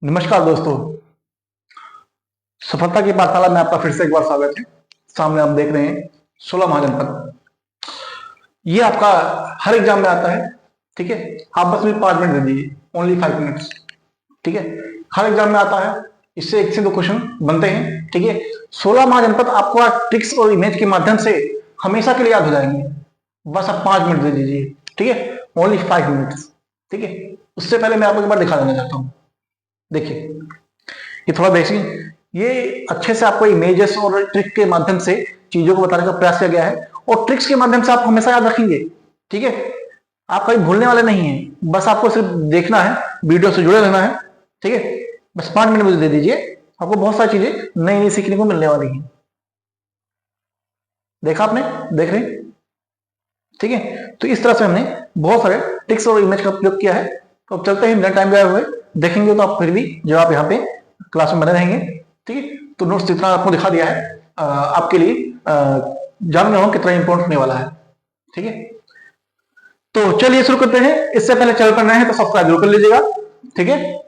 नमस्कार दोस्तों, सफलता की पाठशाला में आपका फिर से एक बार स्वागत है। सामने आप देख रहे हैं 16 महाजनपद। ये आपका हर एग्जाम में आता है, ठीक है। आप बस मुझे 5 मिनट दे दीजिए, ओनली 5 मिनट्स, ठीक है। हर एग्जाम में आता है, इससे 1 से 2 क्वेश्चन बनते हैं, ठीक है। 16 महाजनपद आपको ट्रिक्स और इमेज के माध्यम से हमेशा के लिए याद हो जाएंगे। बस आप 5 मिनट दे दीजिए, ठीक है, ओनली 5 मिनट्स, ठीक है। उससे पहले मैं आपको एक बार दिखा देना चाहता हूँ। देखिए, ये थोड़ा देखिए, ये अच्छे से आपको इमेजेस और ट्रिक के माध्यम से चीजों को बताने का प्रयास किया गया है, और ट्रिक्स के माध्यम से आप हमेशा याद रखेंगे, ठीक है। आप कहीं भूलने वाले नहीं हैं, बस आपको सिर्फ देखना है, वीडियो से जुड़े रहना है, ठीक है। बस 5 मिनट मुझे दे दीजिए, आपको बहुत सारी चीजें नई नई सीखने को मिलने वाली हैं। देखा आपने, देख रहे, ठीक है। तो इस तरह से हमने बहुत सारे ट्रिक्स और इमेज का प्रयोग किया है। तो अब चलते हैं, बिना टाइम गए हुए देखेंगे तो आप फिर भी जब आप यहाँ पे क्लास में बने रहेंगे, ठीक है। तो नोट्स जितना आपको दिखा दिया है, आपके लिए जान रहे हो कितना इंपॉर्टेंट होने वाला है, ठीक है। तो चलिए शुरू करते हैं। इससे पहले चैनल पर नए हैं तो सब्सक्राइब जरूर कर लीजिएगा, ठीक है।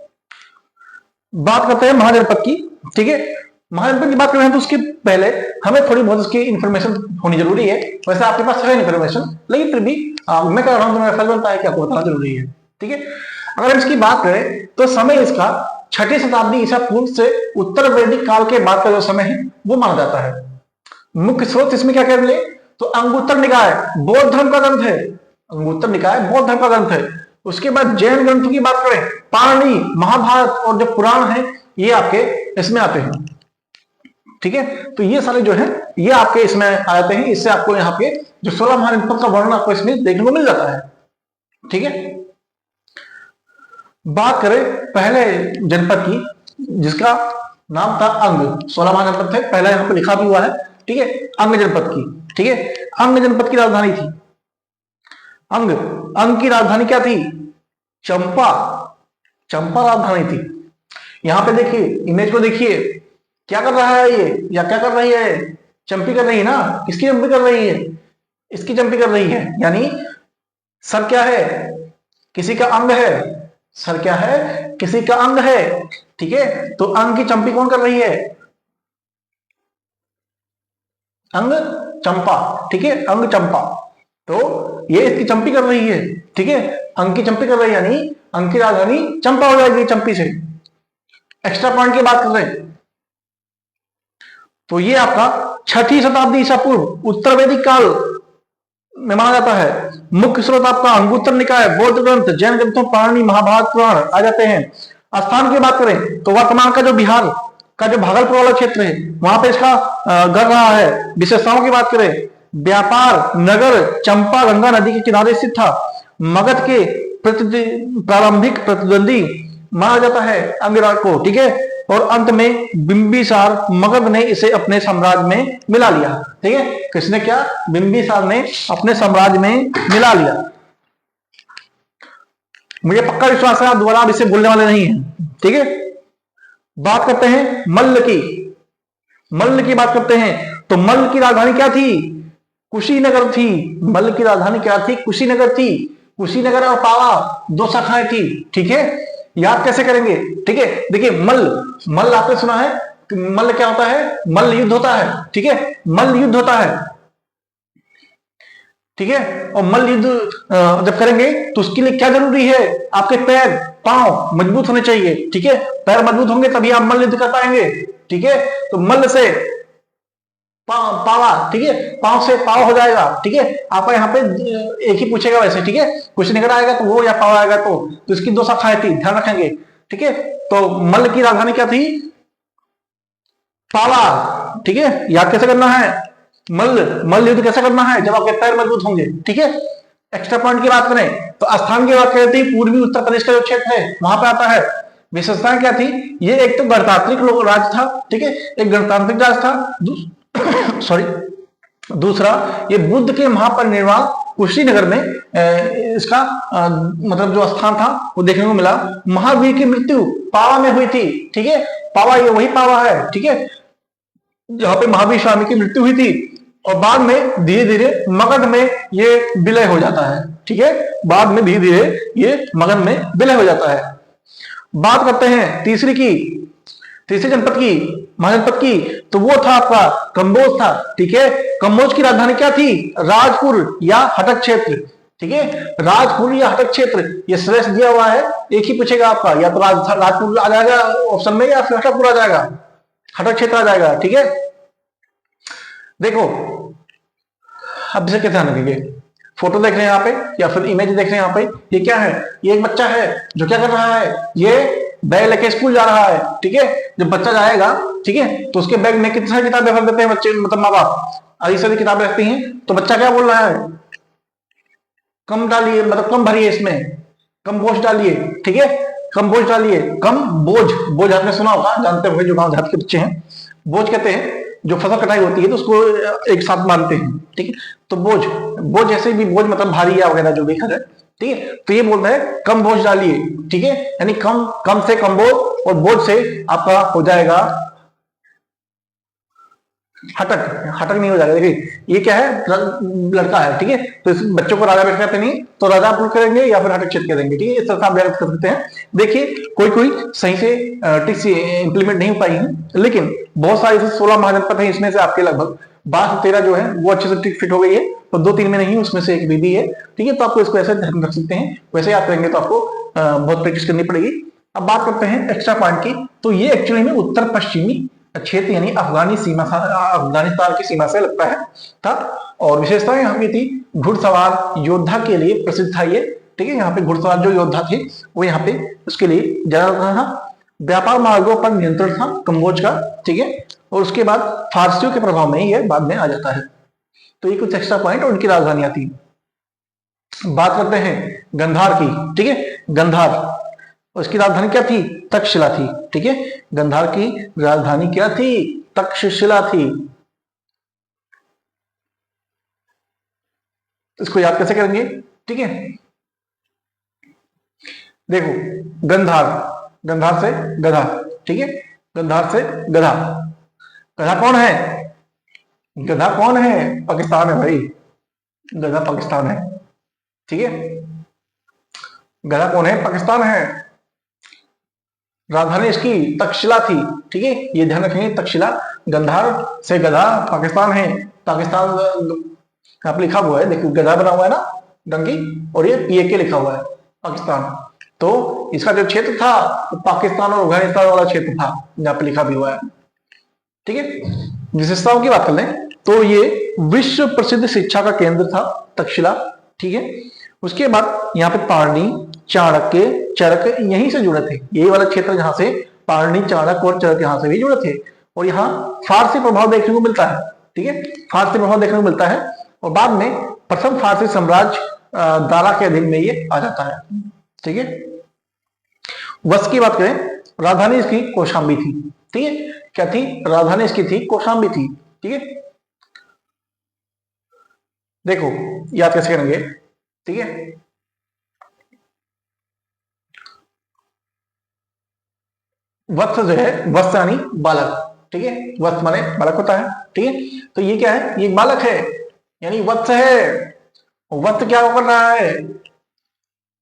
बात करते हैं महाजनपद की, ठीक है। महाजनपद की बात कर रहे हैं तो उसके पहले हमें थोड़ी बहुत उसकी इन्फॉर्मेशन होनी जरूरी है। वैसे आपके पास है इन्फॉर्मेशन, लेकिन फिर भी मैं कह रहा हूं तो मेरा फर्ज बनता है कि आपको बताना जरूरी है, ठीक है। अगर हम इसकी बात करें तो समय इसका 6ठी शताब्दी ईसा पूर्व से उत्तर वैदिक काल के बाद का जो समय है वो माना जाता है। मुख्य स्रोत इसमें क्या कह ले तो अंगुत्तर निकाय बौद्ध धर्म का ग्रंथ है। अंगुत्तर निकाय बौद्ध धर्म का ग्रंथ है। उसके बाद जैन ग्रंथों की बात करें, पाणिनि, महाभारत और जो पुराण है ये आपके इसमें आते हैं, ठीक है। तो ये सारे जो है ये आपके इसमें आ जाते हैं। इससे आपको यहाँ पे जो 16 महाजनपद का वर्णन आपको इसमें देखने को मिल जाता है, ठीक है। बात करें पहले जनपद की, जिसका नाम था अंग। 16 महाजनपद थे, पहले यहां पर लिखा भी हुआ है, ठीक है। अंग जनपद की, ठीक है। अंग जनपद की राजधानी थी अंग की राजधानी क्या थी? चंपा। चंपा राजधानी थी। यहां पे देखिए, इमेज को देखिए, क्या कर रहा है ये, या क्या कर रही है? चंपी कर रही है ना। किसकी चंपी कर रही है? इसकी चंपी कर रही है। यानी सर क्या है? किसी का अंग है। सर क्या है? किसी का अंग है, ठीक है। तो अंग की चंपी कौन कर रही है? अंग चंपा, ठीक है। अंग चंपा, तो ये इसकी चंपी कर रही है, ठीक है। अंग की चंपी कर रही है, यानी अंग की राजधानी चंपा हो जाएगी चंपी से। एक्स्ट्रा पॉइंट की बात कर रहे हैं तो ये आपका 6ठी शताब्दी ईसा पूर्व उत्तर वैदिक काल में माना जाता है। मुख्य स्रोत आपका अंगुत्तर निकाय, बौद्ध ग्रंथ, जैन ग्रंथों, पाणिनि, महाभारत, पुराण आ जाते हैं। स्थान की बात करें तो वर्तमान का जो बिहार का जो भागलपुर वाला क्षेत्र है वहां पे इसका गढ़ रहा है। विशेषताओं की बात करें, व्यापार नगर चंपा गंगा नदी के किनारे स्थित था। मगध के प्रारंभिक प्रतिद्वंदी माना जाता है अंगिराज को, ठीक है। और अंत में बिंबिसार मगध ने इसे अपने साम्राज्य में मिला लिया, ठीक है। किसने क्या? बिंबिसार ने अपने साम्राज्य में मिला लिया। मुझे पक्का विश्वास है आप दोबारा आप इसे भूलने वाले नहीं हैं, ठीक है। बात करते हैं मल्ल की। मल्ल की बात करते हैं तो मल्ल की राजधानी क्या थी? कुशीनगर थी। मल्ल की राजधानी क्या थी? कुशीनगर थी। कुशीनगर और पावा 2 शाखाएं थी, ठीक है। याद कैसे करेंगे? ठीक है, देखिए मल्ल आपने सुना है कि मल्ल क्या होता है? मल्ल युद्ध होता है, ठीक है। मल्ल युद्ध होता है, ठीक है। और मल्ल युद्ध जब करेंगे तो उसके लिए क्या जरूरी है? आपके पैर पांव मजबूत होने चाहिए, ठीक है। पैर मजबूत होंगे तभी आप मल्ल युद्ध कर पाएंगे, ठीक है। तो मल्ल से पावा, ठीक है, पांव से पाव हो जाएगा, ठीक है। आपका यहाँ पे एक ही पूछेगा वैसे, ठीक है। कुछ निकल आएगा तो वो, या पाव आएगा तो इसकी 2 शाखाएं थी, ध्यान रखेंगे, ठीक है। तो मल्ल की राजधानी क्या थी? पावा, ठीक है। याद कैसे करना है? मल्ल युद्ध कैसे करना है? जब आपके पैर मजबूत होंगे, ठीक है। एक्स्ट्रा पॉइंट की बात करें तो स्थान की बात करते हैं, पूर्वी उत्तर प्रदेश का जो क्षेत्र है वहां पे आता है। विशेषताएं क्या थी? ये एक तो गणतांत्रिक राज्य था, ठीक है, एक गणतांत्रिक राज्य था। सॉरी, दूसरा ये बुद्ध के महापरिनिर्वाण कुशीनगर में इसका मतलब जो स्थान था वो देखने को मिला। महावीर की मृत्यु पावा में हुई थी, ठीक है। पावा ये वही पावा है, ठीक है, जहां पे महावीर स्वामी की मृत्यु हुई थी। और बाद में धीरे धीरे मगध में ये विलय हो जाता है, ठीक है। बाद में धीरे धीरे ये मगध में विलय हो जाता है। बात करते हैं तीसरी जनपद की, महाजनपद की, तो वो था आपका कंबोज था। ठीक है, कंबोज की राजधानी क्या थी? राजपुर या हटक क्षेत्र। ठीक है, राजपुर या हटक क्षेत्र, ये श्रेष्ठ दिया हुआ है। एक ही पूछेगा आपका, या तो राजपुर आ जाएगा ऑप्शन में, या फिर हटकपुर आ जाएगा, हटक क्षेत्र आ जाएगा। ठीक है, देखो अब इसे कैसे ध्यान रखेंगे, फोटो देख रहे हैं यहाँ पे या फिर इमेज देख रहे हैं यहाँ पे। ये क्या है? ये एक बच्चा है जो क्या कर रहा है, ये बैग लेके स्कूल जा रहा है। ठीक है, जब बच्चा जाएगा, ठीक है, तो उसके बैग में कितनी सारी किताबें भर देते हैं बच्चे, मतलब माँ बाप अधिक सारी किताबें रखती हैं। तो बच्चा क्या बोल रहा है? कम डालिए, मतलब कम भरिए, इसमें कम बोझ डालिए। ठीक है, कम बोझ डालिए, कम बोझ। बोझ आपने सुना होगा, जानते होंगे जो गांव देहात के बच्चे हैं। बोझ कहते हैं जो फसल कटाई होती है तो उसको एक साथ मानते हैं। ठीक है, तो बोझ जैसे भी बोझ मतलब भारी या वगैरह जो भी है। ठीक है, तो ये बोल रहे हैं कम बोझ डालिए। ठीक है, यानी कम से कम बोझ, और बोझ से आपका हो जाएगा हटक नहीं हो जाएगा। देखिए ये क्या है, लड़का है। ठीक है, तो इस बच्चों को राजा बेट कहते नहीं, तो राजापुर करेंगे या फिर हटक क्षेत्र करेंगे। ठीक है, इस तरह आप व्यक्त कर सकते हैं। देखिए कोई सही से ट्रिक्स इंप्लीमेंट नहीं हो पाई है, लेकिन बहुत सारे 16 महाजनपद है, इसमें से आपके लगभग 12-13 जो है वो अच्छे से ट्रिक फिट हो गई है, और 2-3 में नहीं, उसमें से एक भी है। ठीक है, तो आपको इसको ऐसे ध्यान रख सकते हैं। वैसे याद करेंगे तो आपको बहुत प्रैक्टिस करनी पड़ेगी। अब बात करते हैं एक्स्ट्रा पॉइंट की, तो ये एक्चुअली में उत्तर पश्चिमी क्षेत्र यानी अफगानिस्तान की सीमा से लगता है था। और विशेषता यहाँ की थी, घुड़सवार योद्धा के लिए प्रसिद्ध था ये। ठीक है, यहाँ पे घुड़सवार जो योद्धा थे वो यहाँ पे उसके लिए ज्यादा था। व्यापार मार्गों पर नियंत्रण था कंबोज का। ठीक है, और उसके बाद फारसियों के प्रभाव में ये बाद में आ जाता है। तो ये कुछ एक्स्ट्रा पॉइंट और उनकी राजधानियां थी। बात करते हैं गंधार की। ठीक है, गंधार, उसकी राजधानी क्या थी? तक्षशिला थी। ठीक है, गंधार की राजधानी क्या थी? तक्षशिला थी। इसको याद कैसे करेंगे? ठीक है, देखो गंधार से गधा। ठीक है, गंधार से गधा। गधा कौन है? गधा कौन है? पाकिस्तान है भाई, गधा पाकिस्तान है। ठीक है, गधा कौन है? पाकिस्तान है। राजधानी इसकी तक्षशिला थी। ठीक है, ये ध्यान रखेंगे, तक्षशिला। गंधार से गधा पाकिस्तान है। पाकिस्तान यहाँ पे लिखा हुआ है, देखिए गधा बना हुआ है ना डंकी, और ये PAK लिखा हुआ है, पाकिस्तान। तो इसका जो क्षेत्र था वो पाकिस्तान और अफगानिस्तान वाला क्षेत्र था, यहाँ पे लिखा भी हुआ है। ठीक है, विशेषताओं की बात कर लें तो ये विश्व प्रसिद्ध शिक्षा का केंद्र था तक्षशिला। ठीक है, उसके बाद यहाँ पे पारणी, चाणक्य, चरक यहीं से जुड़े थे। यही वाला क्षेत्र जहां से पारणी, चाणक्य और चरक यहाँ से भी जुड़े थे। और यहाँ फारसी प्रभाव देखने को मिलता है। ठीक है, फारसी प्रभाव देखने को मिलता है, और बाद में प्रथम फारसी साम्राज्य दारा के अधीन में ये आ जाता है। ठीक है, वंश की बात करें, राजधानी इसकी कौशाम्बी थी। ठीक है, क्या थी? राजधानी इसकी थी कौशाम्बी थी। ठीक है, देखो याद कैसे करेंगे। ठीक है, वत्स जो है, वत्स यानी बालक। ठीक है, वत्स माने बालक होता है। ठीक है, तो ये क्या है? ये बालक है, यानी वत्स है। वत्स क्या कर रहा है?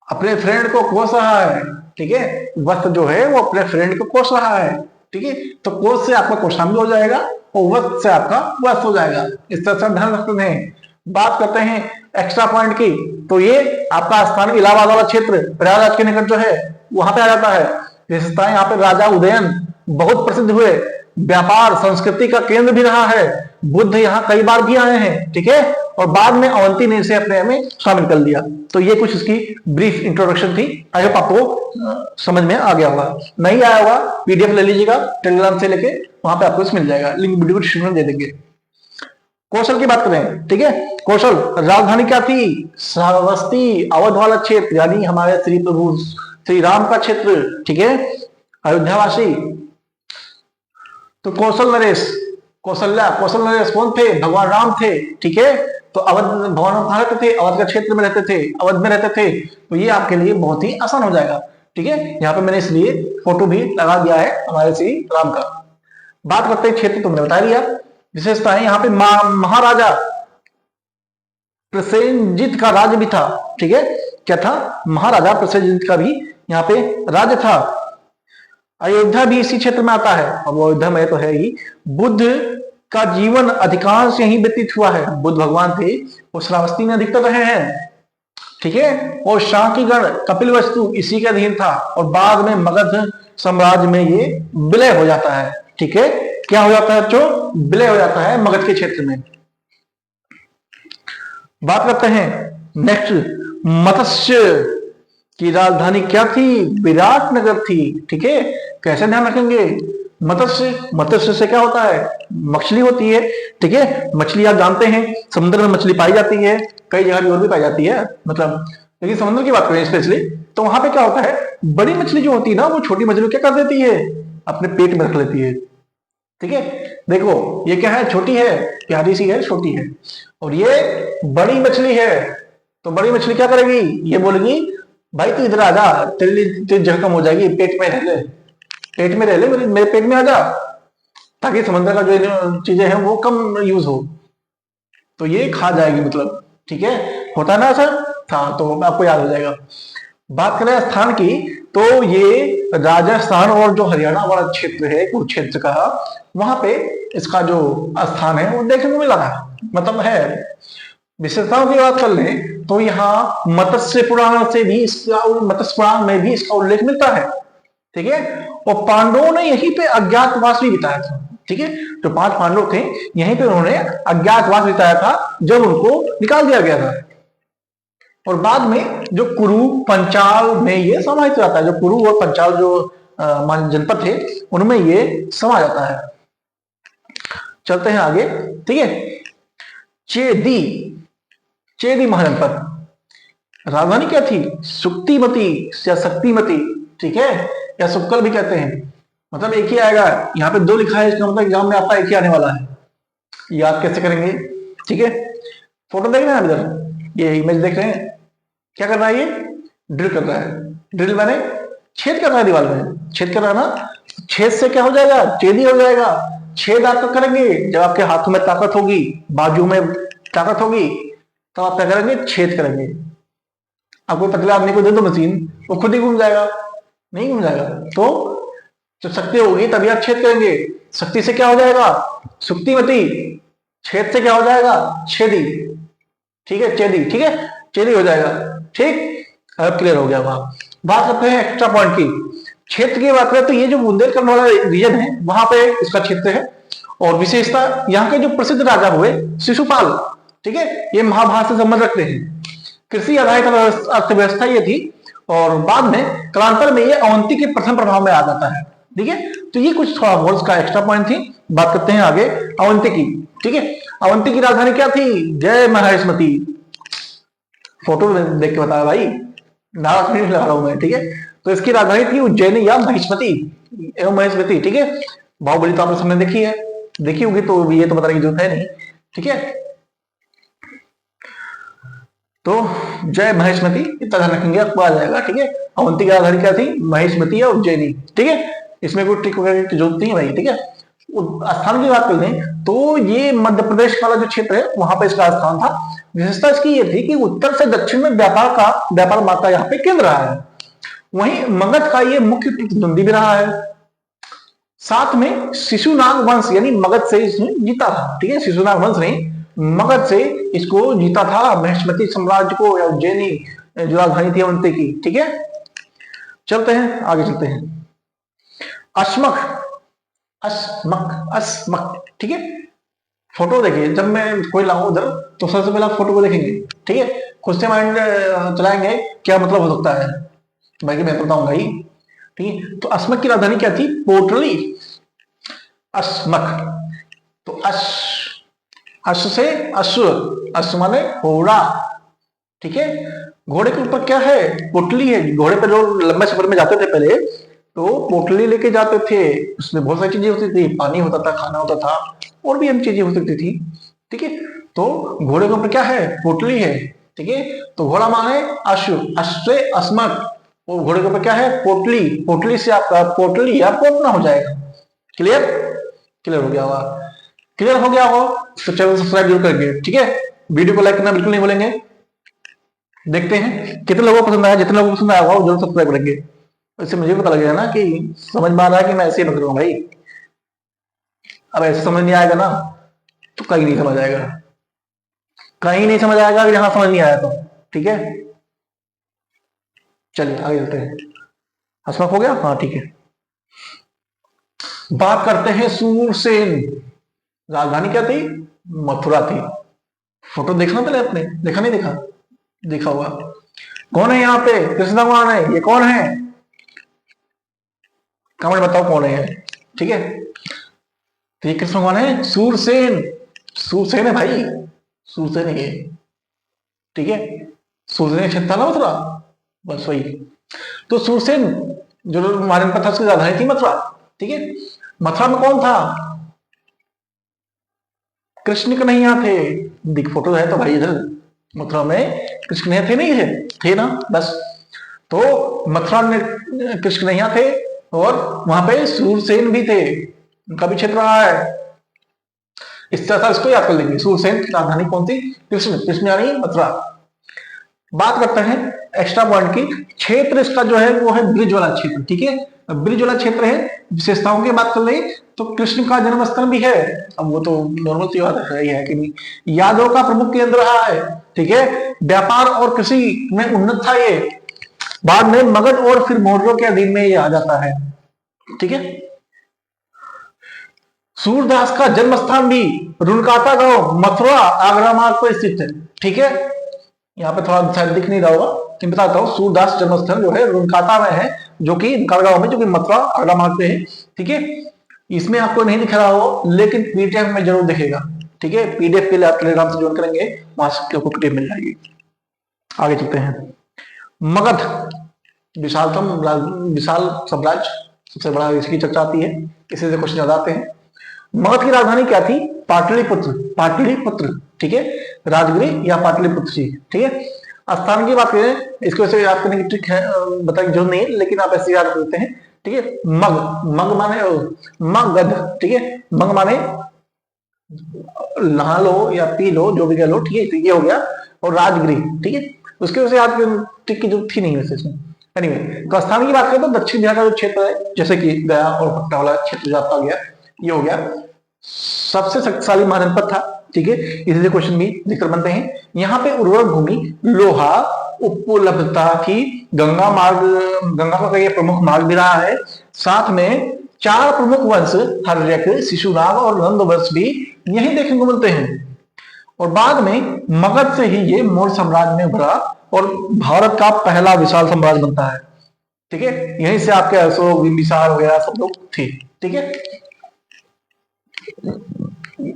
अपने फ्रेंड को कोस रहा है। ठीक है, वत्स जो है वो अपने फ्रेंड को कोस रहा है। ठीक है, तो कोस से आपका कौशाम्बी हो जाएगा, और वत्स से आपका वत्स हो जाएगा। इस तरह से ध्यान रखते हैं। बात करते हैं एक्स्ट्रा पॉइंट की, तो ये आपका स्थान इलाहाबाद वाला क्षेत्र, प्रयागराज के निकट जो है वहां पे आ जाता है। विशेषताएं यहाँ पे राजा उदयन बहुत प्रसिद्ध हुए, व्यापार संस्कृति का केंद्र भी रहा है, बुद्ध यहाँ कई बार भी आए हैं। ठीक है, और बाद में अवंती ने इसे अपने में शामिल कर लिया। तो ये कुछ इसकी ब्रीफ इंट्रोडक्शन थी। आई होप आपको समझ में आ गया होगा। नहीं आया होगा PDF ले लीजिएगा टेलीग्राम से लेके, वहां पे आपको मिल जाएगा, लिंक वीडियो डिस्क्रिप्शन में दे देंगे। कौशल की बात करें, ठीक है, कौशल राजधानी क्या थी? श्रावस्ती, अवध वाला क्षेत्र, यानी हमारे श्री प्रभु श्री राम का क्षेत्र। ठीक है, अयोध्यावासी। तो कौशल नरेश, कौशल नरेश कौन थे? भगवान राम थे। ठीक है, तो अवध, भगवान राम कहाँ रहते थे? अवध के क्षेत्र में रहते थे, अवध में रहते थे। तो ये आपके लिए बहुत ही आसान हो जाएगा। ठीक है, यहाँ पे मैंने इसलिए फोटो भी लगा दिया है हमारे श्री राम का। बात करते हैं क्षेत्र, तुमने बता दिया। विशेषताएं यहाँ पे महाराजा प्रसेनजीत का राज्य भी था। ठीक है, क्या था? महाराजा प्रसेनजीत का भी यहाँ पे राज्य था। अयोध्या भी इसी क्षेत्र में आता है, और वो अयोध्या में तो है ही। बुद्ध का जीवन अधिकांश यहीं व्यतीत हुआ है। बुद्ध भगवान थे वो श्रावस्ती में अधिकतर रहे हैं, ठीक है। और शाक्य गण कपिलवस्तु इसी के अधीन था, और बाद में मगध साम्राज्य में ये विलय हो जाता है, ठीक है। क्या हो जाता है जो विलय हो जाता है मगध के क्षेत्र में। बात करते हैं नेक्स्ट, मत्स्य की राजधानी क्या थी? विराट नगर थी, ठीक है। कैसे ध्यान रखेंगे? मत्स्य से क्या होता है? मछली होती है, ठीक है। मछली आप जानते हैं समुद्र में मछली पाई जाती है, कई जगह भी और भी पाई जाती है, मतलब लेकिन समुद्र की बात करें स्पेशली, तो वहां पे क्या होता है, बड़ी मछली जो होती है ना, वो छोटी मछली क्या कर देती है? अपने पेट में रख लेती है, ठीक है। देखो ये क्या है? छोटी है, प्यारी सी है, छोटी है। और ये बड़ी मछली है, तो बड़ी मछली क्या करेगी? ये बोलेगी भाई तू इधर आ जा, तेरे लिए तेरी जगह कम हो जाएगी, पेट में रह ले, पेट में रह ले, मेरे पेट में आ जा, ताकि समुद्र का जो चीजें हैं वो कम यूज हो, तो ये खा जाएगी, मतलब ठीक है। होता ना सर? हाँ, तो आपको याद हो जाएगा। बात करें स्थान की, तो ये राजस्थान और जो हरियाणा वाला क्षेत्र है, कुरुक्षेत्र का, वहां पे इसका जो स्थान है वो देखने को मिला था, मतलब है। विशेषताओं की बात कर लें तो यहाँ मत्स्य पुराण से भी इसका, मत्स्य पुराण में भी इसका उल्लेख मिलता है, ठीक है। और पांडवों ने यहीं पे अज्ञातवास भी बिताया था, ठीक है। जो 5 पांडव थे यहीं पे उन्होंने अज्ञातवास बिताया था, जब उनको निकाल दिया गया था। और बाद में जो कुरु पंचाल में ये समाहित जाता है, जो कुरु और पंचाल जो जनपद थे उनमें ये समा जाता है। चलते हैं आगे, ठीक है। चेदी, चेदी महाजनपद, राजधानी क्या थी? सुक्तिमती या शक्तिमती, ठीक है, या सुक्कल भी कहते हैं, मतलब एक ही आएगा। यहाँ पे 2 लिखा है, इसका मतलब एग्जाम में आपका एक ही आने वाला है। याद कैसे करेंगे? ठीक है, फोटो देख रहे हैं इधर, ये इमेज देख रहे हैं, क्या कर रहा है? ये ड्रिल कर रहा है। ड्रिल मैंने छेद कर रहा है दीवार में, छेद कर रहा है ना। छेद से क्या हो जाएगा? चेदी हो जाएगा। छेद आप करेंगे जब आपके हाथों में ताकत होगी, बाजू में ताकत होगी, तो आप क्या करेंगे? छेद करेंगे। आपको पतले आदमी को दे दो मशीन, वो खुद ही घूम जाएगा? नहीं घूम जाएगा। तो जब शक्ति होगी तभी आप छेद करेंगे। शक्ति से क्या हो जाएगा? सुक्तिमती। छेद से क्या हो जाएगा? छेदी, ठीक है, चेदी, ठीक है, चेदी हो जाएगा, ठीक। अब क्लियर हो गया। वहां बात करते हैं एक्स्ट्रा पॉइंट की। क्षेत्र की बात करें तो ये जो बुंदेलखंड वाला रीजन है वहां पे इसका क्षेत्र है, और विशेषता यहाँ के जो प्रसिद्ध राजा हुए शिशुपाल, ठीक है, ये महाभारत से संबंध रखते हैं। कृषि आधारित अर्थव्यवस्था ये थी, और बाद में कालांतर में ये अवंती के प्रथम प्रभाव में आ जाता है, ठीक है। तो ये कुछ थोड़ा बहुत का एक्स्ट्रा पॉइंट थी। बात करते हैं आगे अवंती की, ठीक है। अवंती की राजधानी क्या थी? जय महिष्मती। फोटो देख के बताया भाई, नाराज नहीं लगा रहा हूं मैं, ठीक है। तो इसकी राजधानी थी उज्जैनी या महिष्मती एवं महिष्मती, ठीक है। बाहुबली तो आपने सामने देखी है, देखी होगी, तो ये तो बताने की जरूरत है नहीं, ठीक है। तो जय महिष्मती इतना ध्यान रखेंगे, आपको आ जाएगा, ठीक है। अवंती की राजधानी क्या थी? महिष्मती या उज्जैनी, ठीक है। इसमें कोई ट्रिक वगैरह की जरूरत नहीं है भाई, ठीक है। स्थान की बात कर लें तो ये मध्य प्रदेश वाला जो क्षेत्र है वहां पर इसका स्थान था। विशेषता इसकी ये थी कि उत्तर से दक्षिण में व्यापार मार्ग यहाँ पे केंद्र रहा है। वहीं मगध का ये मुख्य प्रतिद्वंदी भी रहा है। साथ में शिशुनाग वंश यानी मगध से इसने जीता था, ठीक है। शिशुनाग वंश ने मगध से इसको जीता था, महिष्मती साम्राज्य को, या उज्जैनी जो राजधानी थी अवंती की, ठीक है। चलते हैं आगे, चलते हैं। अश्मक, अस्मक, अस्मक, ठीक है। फोटो देखिए, जब मैं कोई लाऊं उधर तो सबसे पहले फोटो को देखेंगे, ठीक है। खुद से माइंड चलाएंगे क्या मतलब हो सकता है, बाकी मैं बताऊंगा ही, ठीक है। तो अस्मक की राजधानी क्या थी? पोटली। अस्मक, तो अश्व से अश्व, अश्व माने घोड़ा, ठीक है। घोड़े के ऊपर क्या है? पोटली है। घोड़े पर जो लंबे सफर में जाते थे पहले, तो पोटली लेके जाते थे, उसमें बहुत सारी चीजें होती थी, पानी होता था, खाना होता था, और भी अन्य चीजें हो सकती थी, ठीक है। तो घोड़े के ऊपर क्या है? पोटली है, ठीक है। तो घोड़ा माने अश्व, अश्व से अस्मक, वो घोड़े के ऊपर क्या है? पोटली। पोटली से आपका पोटली या पोटना हो जाएगा। क्लियर? क्लियर हो गया होगा? क्लियर हो गया हो तो चैनल सब्सक्राइब जरूर करेंगे, ठीक है। वीडियो को लाइक करना बिल्कुल नहीं भूलेंगे। देखते हैं कितने लोगों को पसंद आया, जितने लोगों को पसंद आया होगा जरूर सब्सक्राइब करेंगे। इससे मुझे पता लगेगा ना कि समझ में आ रहा है कि मैं ऐसे ही पकड़ूंगा भाई। अब ऐसे समझ नहीं आएगा ना तो कहीं नहीं समझ आएगा, कहीं नहीं समझ आएगा यहां समझ नहीं आया तो। ठीक है, चलिए आगे चलते हैं। हसमत हो गया, हाँ ठीक है। बात करते हैं सूरसेन। राजधानी क्या थी? मथुरा थी। फोटो देखना पहले आपने, देखा नहीं देखा? देखा हुआ। कौन है यहाँ पे? कृष्ण भगवान है। ये कौन है? कमेंट बताओ कौन है। ठीक है, तो ये कृष्ण भगवान है। सूरसेन, सूरसेन है भाई, सूरसेन है ये। ठीक है, सूरसेन क्षेत्र था ना मथुरा, बस वही। तो सूरसेन जो महाराज प्रताप उसकी राजधानी थी मथुरा। ठीक है, मथुरा में कौन था? कृष्ण कन्हैया थे। दिख फोटो है तो भाई इधर, मथुरा में कृष्ण कन्हैया थे नहीं थे ना, बस। तो मथुरा में कृष्ण कन्हैया थे और वहां पे सूरसेन भी थे, उनका भी क्षेत्र रहा है। इस तरह इसको याद कर लेंगे। सूरसेन की राजधानी कौन थी? कृष्ण, कृष्ण यानी मथुरा। बात करते हैं एक्स्ट्रा पॉइंट की। क्षेत्र इसका जो है वो है ब्रिज वाला क्षेत्र। ठीक है, ब्रिज वाला क्षेत्र है। विशेषताओं की बात कर ले तो कृष्ण का जन्म स्थल भी है। अब वो तो नॉर्मल सी बात है कि नहीं, यादव का प्रमुख केंद्र रहा है। ठीक है, व्यापार और कृषि में उन्नत था ये। बाद में मगध और फिर मौर्यों के अधीन में ये आ जाता है। ठीक है, सूरदास का जन्म स्थान भी रुनकाता गांव मथुरा आगरा मार्ग पर स्थित है। ठीक है, यहाँ पे थोड़ा शायद दिख नहीं रहा होगा, लेकिन बताता हूँ। सूरदास जन्मस्थल जो है रुनकाता में है, जो कि गांव में, जो कि मथुरा आगरा मार्ग पे है। ठीक है, इसमें आपको नहीं दिख रहा हो लेकिन पीडीएफ में जरूर दिखेगा। ठीक है, पीडीएफ के लिए आप टेलीग्राम से ज्वाइन करेंगे, वहां से आपको पीडीएफ मिल जाएगी। आगे चलते हैं। मगध विशालतम विशाल साम्राज्य, सबसे बड़ा इसकी चर्चा आती है, इसी से क्वेश्चन ज्यादा आते हैं। मगध की राजधानी क्या थी? पाटलिपुत्र, पाटलिपुत्र। ठीक है, राजगिरी या पाटलिपुत्र जी। ठीक है, स्थान की बात करें, इसको वैसे याद करने की ट्रिक है, बताने की जरूरत नहीं है, लेकिन आप ऐसे याद करते हैं। ठीक है, मग, मग माने मगध। ठीक है, मग माने नहा लो या पी लो, जो भी कह लो। ठीक है, तो ये हो गया। और राजगिरी, ठीक है, उसके वजह से याद ट्रिक की जरूरत थी नहीं वैसे इसमें। एनीवे, तो स्थान की बात करें तो दक्षिण बिहार का जो क्षेत्र है, जैसे कि गया और पटना वाला क्षेत्र जो आपका गया, ये हो गया। सबसे शक्तिशाली महाजनपद था। ठीक है, इसलिए क्वेश्चन भी जिक्र बनते हैं। यहाँ पे उर्वरक भूमि, लोहा उपलब्धता थी। गंगा मार्ग, गंगा का ये प्रमुख मार्ग भी रहा है। साथ में 4 प्रमुख वंश हर्यक, शिशुनाग और नंद वंश भी यही देखने को मिलते हैं। और बाद में मगध से ही ये मौर्य साम्राज्य में उभरा और भारत का पहला विशाल साम्राज्य बनता है। ठीक है, यहीं से आपके अशोक, बिंबिसार वगैरह सब लोग थे। ठीक है,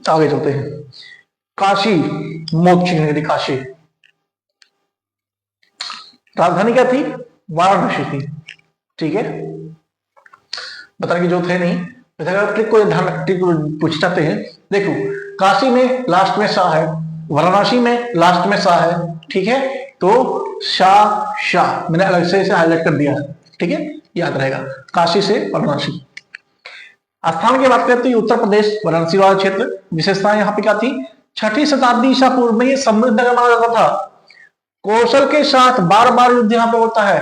आगे चलते हैं। काशी, मोक्ष नगरी काशी, राजधानी क्या थी? वाराणसी थी। ठीक है, बताने की जरूरत है नहीं, ट्रिक को ध्यान, ट्रिक पूछ चाहते हैं। देखो, काशी में लास्ट में शाह है, वाराणसी में लास्ट में शाह है। ठीक है, तो शाह शाह मैंने अलग से इसे हाईलाइट कर दिया है। ठीक है, याद रहेगा, काशी से वाराणसी। स्थान की बात करते हैं उत्तर प्रदेश, वाराणसी वाला क्षेत्र। विशेषताएं यहाँ पे क्या थी? 6ठी शताब्दी ईसा पूर्व में ये समृद्ध नगर माना जाता था। कौशल के साथ बार बार युद्ध यहाँ पे होता है,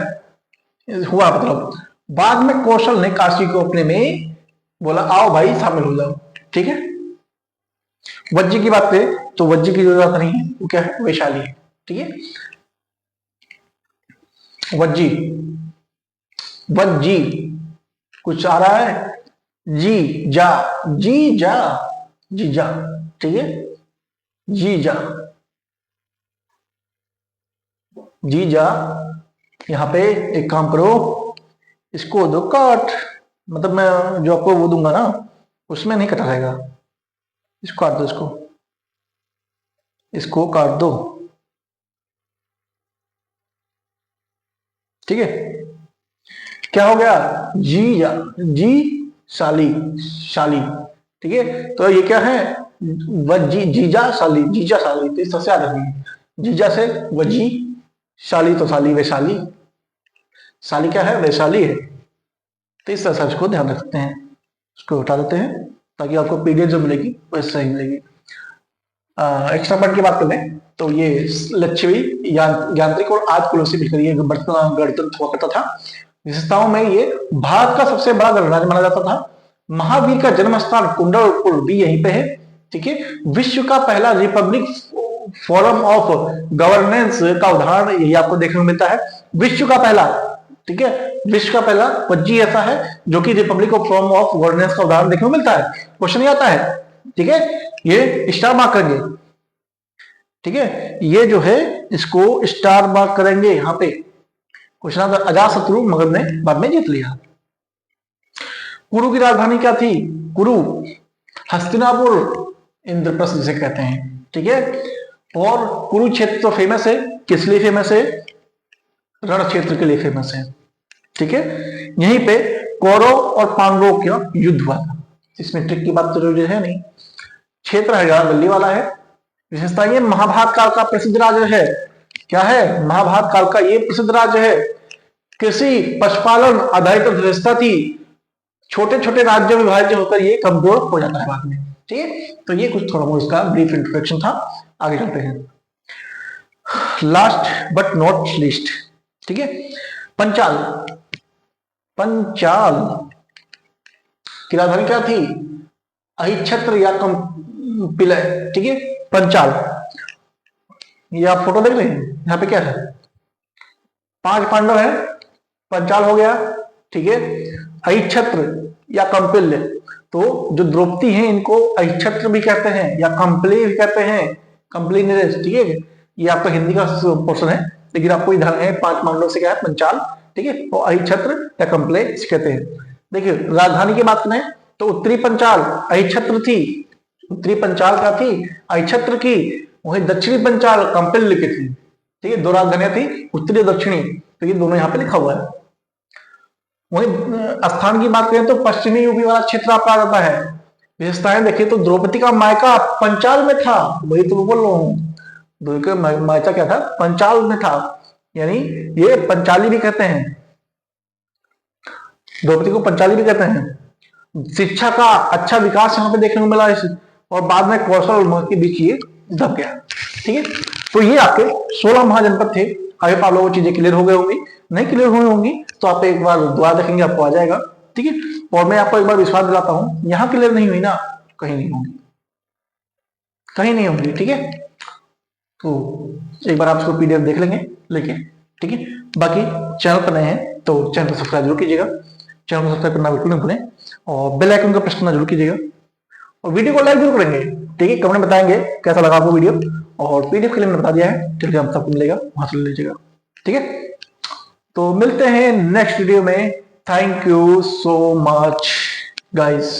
हुआ मतलब। बाद में कौशल ने काशी को अपने में बोला, आओ भाई शामिल हो जाओ। ठीक है, वज्जी की बात करें तो वज्जी की जरूरत नहीं है, वो क्या है? वैशाली है। ठीक है, वज्जी, वज्जी कुछ आ रहा है? जी जा, जी जा, जी जा। ठीक है, जी जा, जी जा। यहां पे एक काम करो, इसको दो काट, मतलब मैं जो आपको वो दूंगा ना उसमें नहीं कटा रहेगा। इसको काट दो, इसको काट दो। ठीक है, क्या हो गया? जी जा, जी शाली, शाली। ठीक है, तो ये क्या है? वजी, जीजा शाली, जीजा शाली। तो इस तरह से याद रखेंगे, जीजा से वजी, शाली तो शाली, वैशाली। शाली क्या है? वैशाली है। तो इस तरह से इसको ध्यान रख सकते हैं। इसको हटा देते हैं ताकि आपको पीडीएफ जो मिलेगी वो सही मिलेगी। एक्स्ट्रा पॉइंट की बात करें तो ये लक्ष्मी यांत्रिक और आज कुलों से मिलकर ये गणतंत्र हुआ करता था। विशेषताओं में ये भारत का सबसे बड़ा गणराज्य माना जाता था। महावीर का जन्म स्थान कुंडलपुर भी यहीं पे है। ठीक है, विश्व का पहला रिपब्लिक फोरम ऑफ गवर्नेंस का उदाहरण यही आपको देखने को मिलता है। विश्व का पहला, ठीक है, विश्व का पहला पज्जी ऐसा है जो कि Republic of forum of governance का उदाहरण देखने को मिलता है। क्वेश्चन ये आता है, ठीक है, ये स्टार मार्क करेंगे। ठीक है, ये जो है इसको स्टार मार्क करेंगे यहां पे। क्वेश्चन आता है, अजातशत्रु मगध ने बाद में जीत लिया। कुरु की राजधानी क्या थी? कुरु हस्तिनापुर इंद्रप्रस्थ जिसे कहते हैं। ठीक है, और कुरुक्षेत्र तो फेमस है, किस लिए फेमस है? रण क्षेत्र के लिए फेमस है। ठीक है, यहीं पे कौरव और पांडवों का युद्ध हुआ था। इसमें ट्रिक की बात तो जरूरी है नहीं। क्षेत्र हरियाणा दिल्ली वाला है। विशेषता ये महाभारत काल का प्रसिद्ध राज्य है। क्या है? महाभारत काल का ये प्रसिद्ध राज्य है। कृषि पशुपालन आधारित व्यवस्था थी। छोटे छोटे राज्यों में विभाजित होकर ये कमजोर हो जाता है बाद में। ठीक है, तो ये कुछ थोड़ा बहुत इसका ब्रीफ इंट्रोडक्शन था। आगे चलते हैं। लास्ट बट नॉट लीस्ट, ठीक है, पंचाल। पंचाल की राजधानी क्या थी? अहिच्छत्र या कंपिलय। ठीक है, पंचाल। ये आप फोटो देख रहे हैं, यहां पे क्या है? 5 पांडव है, पंचाल हो गया। ठीक है, अहिच्छत्र या कंपिल्य, तो जो द्रौपदी हैं इनको अहिच्छत्र भी कहते हैं या कंपली भी कहते हैं, कंपली निरेश। ठीक है, ये आपका हिंदी का पोर्शन है, लेकिन आपको इधर है 5 पांडव से क्या है? पंचाल। ठीक है, और अहिच्छत्र या कंपले कहते हैं। देखिए राजधानी की बात करें तो उत्तरी पंचाल अहिच्छत्र थी। उत्तरी पंचाल क्या थी? अहिच्छत्र की। वहीं दक्षिणी पंचाल कंपिल्य की थी। ठीक है, 2 राजधानियां थी, उत्तरी और दक्षिणी, तो ये दोनों यहाँ पे लिखा हुआ है। वहीं स्थान की बात करें तो पश्चिमी यूपी वाला क्षेत्र आपका आ जाता है। विशेषताएं देखिए तो द्रौपदी का मायका पंचाल में था, वही तो बोल रहा हूँ। द्रौपदी का मायका क्या था? पंचाल में था, यानी ये पंचाली भी कहते हैं, द्रौपदी को पंचाली भी कहते हैं। शिक्षा का अच्छा विकास यहाँ पे देखने को मिला इस, और बाद में कौशल और मगध के बीच ये दब गया। ठीक है, तो ये आपके 16 महाजनपद थे। आगे आप लोगों को चीजें क्लियर हो गई होंगी, नहीं क्लियर हुई होंगी तो आप एक बार दोबारा देखेंगे, आपको आ जाएगा। ठीक है, और मैं आपको एक बार विश्वास दिलाता हूं, यहां क्लियर नहीं हुई ना, कहीं नहीं होंगी, कहीं नहीं होंगी। ठीक है, तो एक बार आप इसको पीडीएफ देख लेंगे लेके। ठीक है, बाकी चैनल पर नए हैं तो चैनल को सब्सक्राइब जरूर कीजिएगा, चैनल को सब्सक्राइब करना बिल्कुल नहीं भूलें, और बेल आइकन का प्रेस करना जरूर कीजिएगा, और वीडियो को लाइक जरूर करेंगे। ठीक है, कमेंट बताएंगे कैसा लगा आपको वीडियो, और पीडीएफ के लिए मैंने बता दिया है, टेलीग्राम सबको मिलेगा, वहां से ले लीजिएगा। ठीक है, तो मिलते हैं नेक्स्ट वीडियो में। Thank you so much guys.